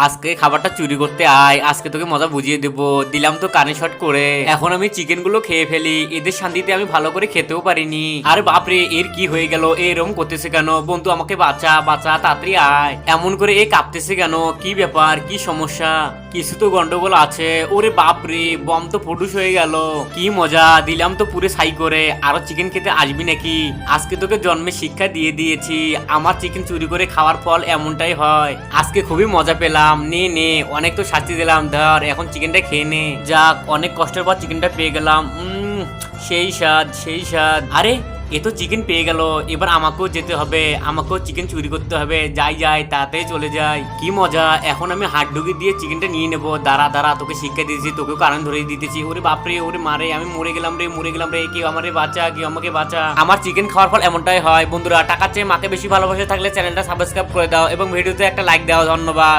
আজকে খাবারটা চুরি করতে আয়, আজকে তোকে মজা বুঝিয়ে দেবো। দিলাম তো কানে শট করে। এখন আমি চিকেন গুলো খেয়ে ফেলি, এদের শান্তিতে আমি ভালো করে খেতেও পারিনি। আরে বাপরে, এর কি হয়ে গেল? এরকম করতেছে কেন? বন্ধু আমাকে বাঁচা বাঁচা, তাড়াতাড়ি আয়। এমন করে এ কাঁপতেছে কেন? কি ব্যাপার, কি সমস্যা? কিছু তো গন্ডগোল আছে। ওরে বাপরে, বম তো ফুটুস হয়ে গেল। কি মজা, দিলাম তো পুরো ছাই করে। আরো চিকেন খেতে আসবি নাকি? আজকে তোকে জন্মে শিক্ষা দিয়ে দিয়েছি, আমার চিকেন চুরি করে খাওয়ার ফল এমনটাই হয়। আজকে খুবই মজা পেলাম। নে নে, অনেক তো শাস্তি দিলাম, ধর এখন চিকেনটা খেয়ে নে। যাক, অনেক কষ্টের পর চিকেনটা পেয়ে গেলাম। সেই স্বাদ, সেই স্বাদ। আরে, এ তো চিকেন পেয়ে গেল। এবার আমাকেও যেতে হবে, আমাকেও চিকেন চুরি করতে হবে। যাই যাই, তাড়াতাড়ি চলে যাই। কি মজা, এখন আমি হাত ঢুকি দিয়ে চিকেনটা নিয়ে নেবো। দাঁড়া দাঁড়া, তোকে শিক্ষা দিয়েছি, তোকেও কারণ ধরে দিতেছি। ওরে বাপরে, ওরে মারে, আমি মরে গেলাম রে, মরে গেলাম রে। কেউ আমারে বাঁচা, কেউ আমাকে বাঁচা। আমার চিকেন খাওয়ার ফল এমনটাই হয়। বন্ধুরা, টাকার চেয়ে মাকে বেশি ভালোবাসা থাকলে চ্যানেলটা সাবস্ক্রাইব করে দাও এবং ভিডিওতে একটা লাইক দাও। ধন্যবাদ।